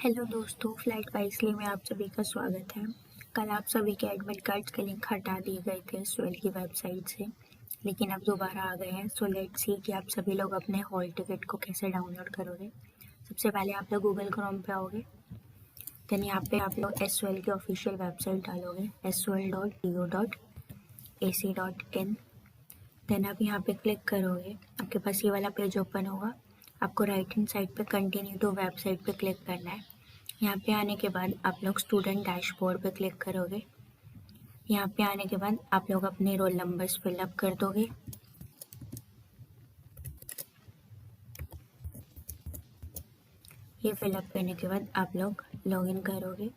Hello दोस्तों, flight wisely में आप सभी का स्वागत है। कल आप सभी के एडमिट कार्ड्स के लिंक हटा दिए गए थे स्वेल की वेबसाइट से, लेकिन अब दोबारा आ गए हैं। सो लेट्स सी कि आप सभी लोग अपने हॉल टिकट को कैसे डाउनलोड करोगे। सबसे पहले आप लोग गूगल क्रोम पे आओगे, देन यहाँ पे आप लोग SOL की ऑफिशियल वेबसाइट डालोगे sol.do.ac.in। देन आप यहाँ पे क्लिक करोगे, आपके पास ये वाला पेज ओपन होगा। आपको राइट हैंड साइड पे कंटिन्यू टू वेबसाइट पे क्लिक करना है। यहाँ पे आने के बाद आप लोग स्टूडेंट डैशबोर्ड पे क्लिक करोगे। यहाँ पे आने के बाद आप लोग अपने रोल नंबर्स फिलअप कर दोगे। ये फिलअप करने के बाद आप लोग लॉगिन करोगे।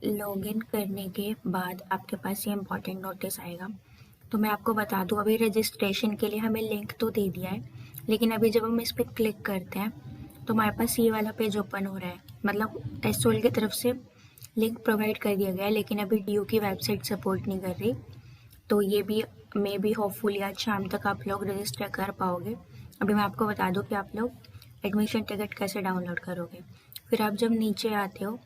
लॉगिन करने के बाद आपके पास ये इम्पॉर्टेंट नोटिस आएगा। तो मैं आपको बता दूँ, अभी रजिस्ट्रेशन के लिए हमें लिंक तो दे दिया है, लेकिन अभी जब हम इस पर क्लिक करते हैं तो हमारे पास ये वाला पेज ओपन हो रहा है। मतलब SOL की तरफ से लिंक प्रोवाइड कर दिया गया है, लेकिन अभी DO की वेबसाइट सपोर्ट नहीं कर रही। तो ये भी मे बी होपफुली आज शाम तक आप लोग रजिस्टर कर पाओगे। अभी मैं आपको बता दूं कि आप लोग एडमिशन टिकट कैसे डाउनलोड करोगे। फिर आप जब नीचे आते हो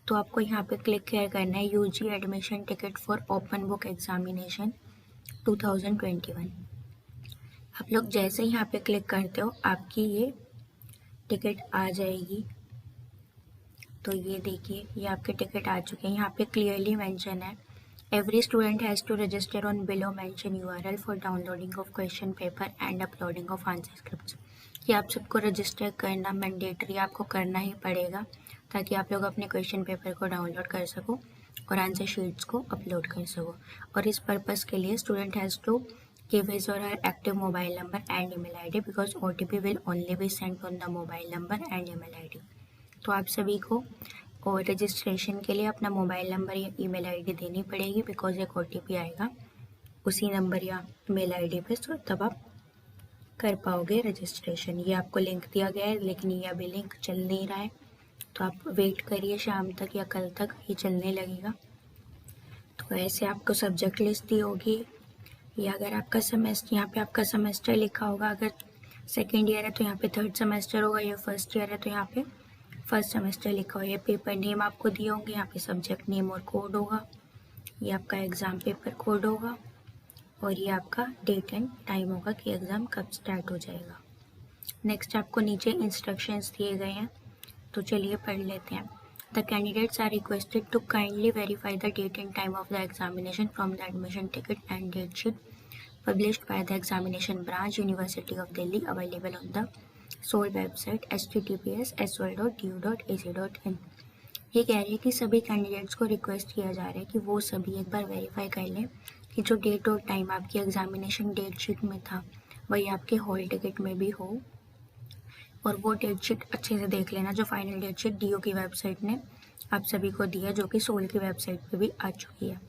तो आपको यहाँ पे क्लिक करना है UG admission ticket for open book examination 2021। आप लोग जैसे ही यहाँ पे क्लिक करते हो आपकी ये टिकट आ जाएगी। तो ये देखिए, ये आपके टिकट आ चुके हैं। यहाँ पे क्लियरली मेंशन है every student has to register on below mention URL for downloading of question paper and uploading of answer scripts. ये आप सबको रजिस्टर करना मैंडेटरी आपको करना ही पड़ेगा, ताकि आप लोग अपने क्वेश्चन पेपर को डाउनलोड कर सको और आंसर शीट्स को अपलोड कर सको। और इस पर्पज़ के लिए student has to give his or her active mobile number and email ID because OTP will only be sent on the mobile number and email ID। तो आप सभी को और रजिस्ट्रेशन के लिए अपना मोबाइल नंबर या ईमेल आईडी देनी पड़ेगी, बिकॉज एक OTP आएगा उसी नंबर या मेल आईडी पे, तो तब आप कर पाओगे रजिस्ट्रेशन। ये आपको लिंक दिया गया है, लेकिन ये अभी लिंक चल नहीं रहा है, तो आप वेट करिए, शाम तक या कल तक ये चलने लगेगा। तो ऐसे आपको सब्जेक्ट लिस्ट दी होगी, या अगर आपका सेमेस्टर, यहाँ पे आपका सेमेस्टर लिखा होगा। अगर सेकेंड ईयर है तो यहाँ पे थर्ड सेमेस्टर होगा, या फर्स्ट ईयर है तो यहाँ पे फर्स्ट सेमेस्टर लिखा हुआ है। पेपर नेम आपको दिए होंगे, यहाँ पे सब्जेक्ट नेम और कोड होगा। ये आपका एग्ज़ाम पेपर कोड होगा, और ये आपका डेट एंड टाइम होगा कि एग्ज़ाम कब स्टार्ट हो जाएगा। नेक्स्ट आपको नीचे इंस्ट्रक्शंस दिए गए हैं, तो चलिए पढ़ लेते हैं। The candidates are requested to kindly verify the date and time of the examination from the admission ticket and date sheet published by the examination branch, University of Delhi, available on the SOL website https://sol.du.ac.in। ये कह रही है कि सभी candidates को request किया जा रहा है कि वो सभी एक बार वेरीफाई कर लें कि जो डेट और टाइम आपकी एग्जामिनेशन डेट शीट में था वही आपके हॉल टिकट में भी हो, और वो डेट शीट अच्छे से देख लेना जो फाइनल डेट शीट DO की वेबसाइट ने आप सभी को दिया, जो कि SOL की वेबसाइट पे भी आ चुकी है।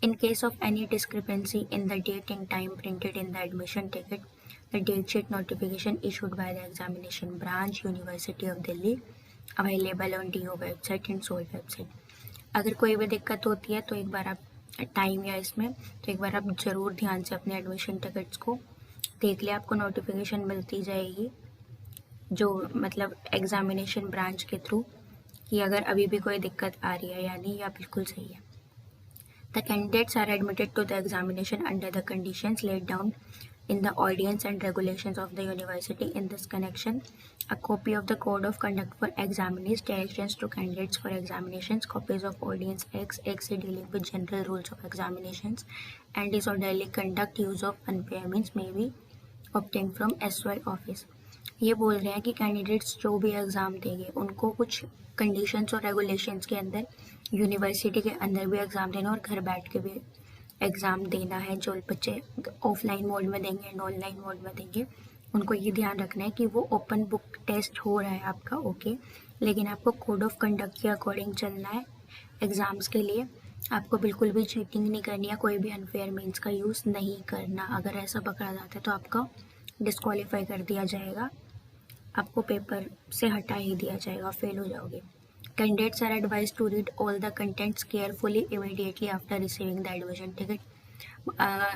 In case of any discrepancy in the date and time printed in the admission ticket, the date sheet notification issued by the examination branch, University of Delhi, available on DO website and SOL website। अगर कोई भी दिक्कत होती है तो एक बार आप time या इसमें, तो एक बार आप ज़रूर ध्यान से अपने एडमिशन टिकट्स को देख ले। आपको नोटिफिकेशन मिलती जाएगी जो मतलब एग्जामिनेशन ब्रांच के थ्रू, कि अगर अभी भी कोई दिक्कत आ रही है या नहीं, या बिल्कुल सही है। The candidates are admitted to the examination under the conditions laid down in the ordinance and regulations of the university. In this connection, a copy of the Code of Conduct for Examinees, directions to candidates for examinations, copies of Ordinance X dealing with general rules of examinations and disorderly conduct, use of unfair means may be obtained from SOL office। ये बोल रहे हैं कि candidates जो भी exam देंगे उनको कुछ कंडीशंस और रेगुलेशंस के अंदर, यूनिवर्सिटी के अंदर भी एग्ज़ाम देना और घर बैठ के भी एग्ज़ाम देना है। जो बच्चे ऑफलाइन मोड में देंगे एंड ऑनलाइन मोड में देंगे, उनको ये ध्यान रखना है कि वो ओपन बुक टेस्ट हो रहा है आपका, ओके, लेकिन आपको कोड ऑफ कंडक्ट के अकॉर्डिंग चलना है एग्ज़ाम्स के लिए। आपको बिल्कुल भी चीटिंग नहीं करनी है, कोई भी अनफेयर मीन्स का यूज़ नहीं करना। अगर ऐसा पकड़ा जाता है तो आपका डिस्क्वालीफाई कर दिया जाएगा, आपको पेपर से हटा ही दिया जाएगा, फेल हो जाओगे। Candidates are advise to read all the contents carefully immediately after receiving the admission ticket.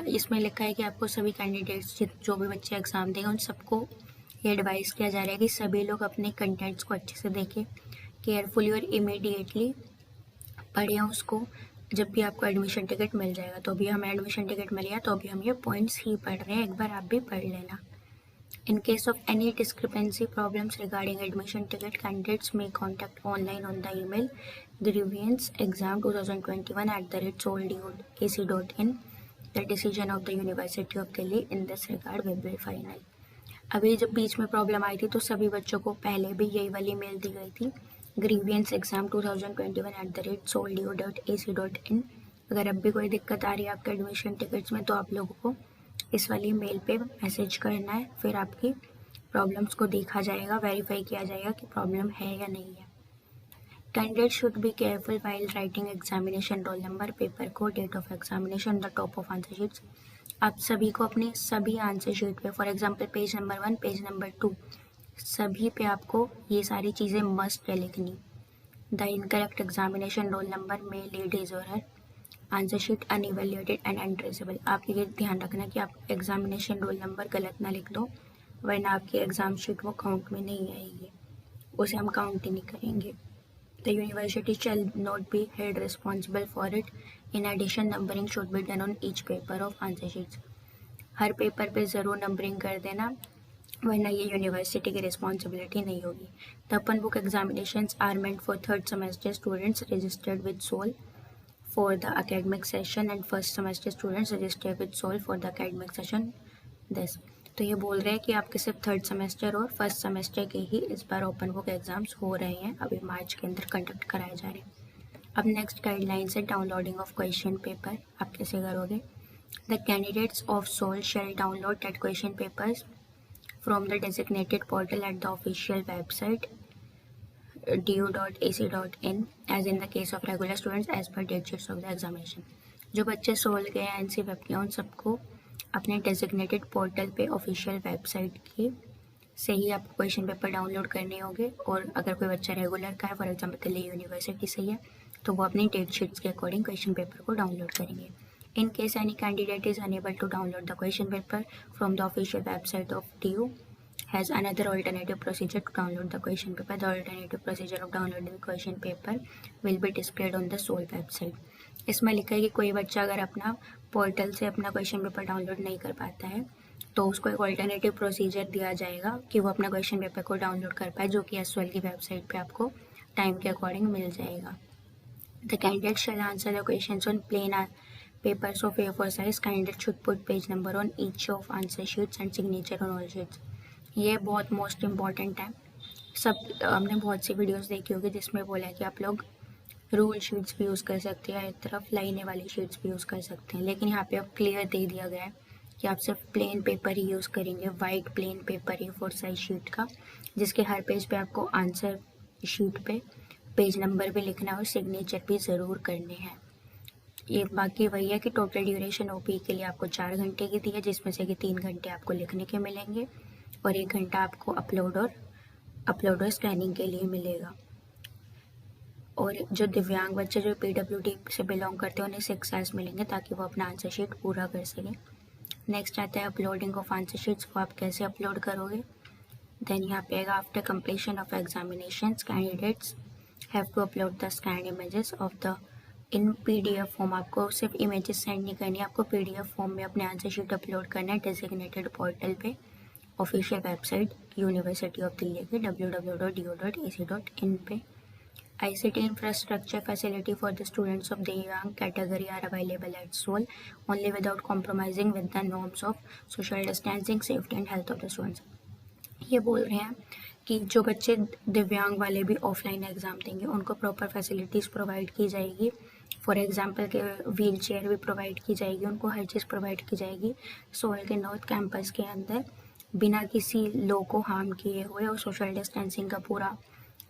इसमें लिखा है कि आपको सभी कैंडिडेट्स जो भी बच्चे एग्ज़ाम देंगे उन सबको ये एडवाइस किया जा रहा है कि सभी लोग अपने कंटेंट्स को अच्छे से देखें, केयरफुली और इमीडिएटली पढ़ें उसको। जब भी आपको एडमिशन टिकट मिल जाएगा, तो अभी हमें एडमिशन टिकट मिल गया तो अभी हम ये पॉइंट्स ही पढ़ रहे हैं, एक बार आप भी पढ़ लेना। In case of any discrepancy problems regarding admission ticket, candidates may contact online on the email grievanceexam2021@souldac.in. The decision of the University of Delhi in this regard will be final. अभी जब बीच में प्रॉब्लम आई थी तो सभी बच्चों को पहले भी यही वाली मेल दी गई थी, grievanceexam2021@souldac.in. अगर अब भी कोई दिक्कत आ रही है आपके एडमिशन टिकट्स में तो आप लोगों को इस वाली मेल पे मैसेज करना है, फिर आपकी प्रॉब्लम्स को देखा जाएगा, वेरीफाई किया जाएगा कि प्रॉब्लम है या नहीं है। Candidate should be careful while writing examination roll number, paper code, date of examination, the top of answer sheets. आप सभी को अपने सभी आंसर शीट पे, for example page number 1, page number 2, सभी पे आपको ये सारी चीज़ें मस्ट है लिखनी। The incorrect examination roll number में लीड हिज और हर आंसर शीट अनइवैल्यूएटेड एंड अनट्रेसेबल। आप ये ध्यान रखना कि आप एग्जामिनेशन रोल नंबर गलत ना लिख दो, वरना आपकी एग्जाम शीट वो काउंट में नहीं आएगी, उसे हम काउंट ही नहीं करेंगे। The university shall not be held responsible for it. In addition numbering should be done on each paper of answer sheets. हर पेपर पे ज़रूर नंबरिंग कर देना, वरना ये यूनिवर्सिटी की रिस्पॉन्सिबिलिटी नहीं होगी। The open book examinations are meant for third semester students registered with SOL for the academic session and first semester students register with SOL for the academic session this। तो ये बोल रहे हैं कि आपके सिर्फ थर्ड सेमेस्टर और first semester के ही इस बार ओपन बुक एग्जाम्स हो रहे हैं, अभी मार्च के अंदर कंडक्ट कराए जा रहे हैं। अब नेक्स्ट गाइडलाइंस है डाउनलोडिंग ऑफ क्वेश्चन पेपर। आप कैसे करोगे? The candidates of SOL shall download that question papers from the designated portal at the official website du.ac.in as in the case of regular students as per date sheets of the examination। जो बच्चे soul गए हैं NC web के, उन सबको अपने designated portal पे official website की से ही आपको क्वेश्चन पेपर डाउनलोड करने होंगे। और अगर कोई बच्चा रेगुलर का है, फॉर एग्जाम्पल दिल्ली यूनिवर्सिटी से है, तो वो अपनी डेट शीट्स के अकॉर्डिंग क्वेश्चन पेपर को डाउनलोड करेंगे। In case any candidate is unable to download the question paper from the official website of DU has another alternative procedure to download the question paper. The alternative procedure of downloading the question paper will be displayed on the SOL website। इसमें लिखा है कि कोई बच्चा अगर अपना portal से अपना क्वेश्चन पेपर डाउनलोड नहीं कर पाता है तो उसको एक ऑल्टरनेटिव प्रोसीजर दिया जाएगा कि वो अपना क्वेश्चन पेपर को डाउनलोड कर पाए, जो कि SOL की वेबसाइट पे आपको टाइम के अकॉर्डिंग मिल जाएगा। The candidate shall answer the questions on plain papers of A4 size। Candidate should put page number on each of answer sheets and signature on all sheets। ये बहुत most important है। हमने बहुत सी videos देखी होगी जिसमें बोला है कि आप लोग रूल शीट्स भी यूज़ कर सकते हैं, एक तरफ लाइनें वाली शीट्स भी यूज़ कर सकते हैं, लेकिन यहाँ पे अब क्लियर दे दिया गया है कि आप सिर्फ प्लेन पेपर ही यूज़ करेंगे, white plain paper A4 size sheet का, जिसके हर पेज पे आपको आंसर शीट पे पेज नंबर भी लिखना है और सिग्नेचर भी ज़रूर करने हैं। ये बाकी वही है कि टोटल ड्यूरेशन OP के लिए आपको 4 घंटे की दी है, जिसमें से कि 3 घंटे आपको लिखने के मिलेंगे और 1 घंटा आपको अपलोड और स्कैनिंग के लिए मिलेगा। और जो दिव्यांग बच्चे जो PWD से बिलोंग करते हैं उन्हें 6 आवर्स मिलेंगे ताकि वो अपना आंसर शीट पूरा कर सकें। नेक्स्ट आता है अपलोडिंग ऑफ आंसर शीट्स। वो आप कैसे अपलोड करोगे? देन यहाँ पे after completion of examination candidates have to upload the scan images of the in PDF form. आपको सिर्फ इमेजेस सेंड नहीं करनी, आपको PDF फॉर्म में अपने आंसर शीट अपलोड करना है डेजिग्नेटेड पोर्टल पे, official website university of Delhi के www.du.ac.in पे। ICT infrastructure facility for the students of the young category are available at SOL only without compromising with the norms of social distancing, safety and health of the students। ये बोल रहे हैं कि जो बच्चे दिव्यांग वाले भी ऑफलाइन एग्ज़ाम देंगे उनको प्रॉपर फैसिलिटीज़ प्रोवाइड की जाएगी। फॉर एग्जांपल के व्हील चेयर भी प्रोवाइड की जाएगी, उनको हर चीज़ प्रोवाइड की जाएगी सोल के नॉर्थ कैंपस के अंदर, बिना किसी लो को हार्म किए हुए, और सोशल डिस्टेंसिंग का पूरा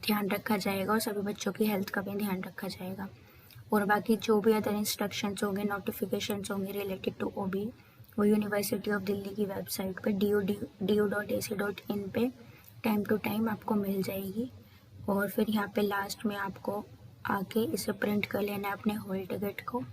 ध्यान रखा जाएगा और सभी बच्चों की हेल्थ का भी ध्यान रखा जाएगा। और बाकी जो भी अदर इंस्ट्रक्शंस होंगे, नोटिफिकेशंस होंगे रिलेटेड टू OB, वो यूनिवर्सिटी ऑफ दिल्ली की वेबसाइट पे du.ac.in पे टाइम टू टाइम आपको मिल जाएगी। और फिर यहाँ पे लास्ट में आपको आके इसे प्रिंट कर लेना है अपने हॉल टिकट को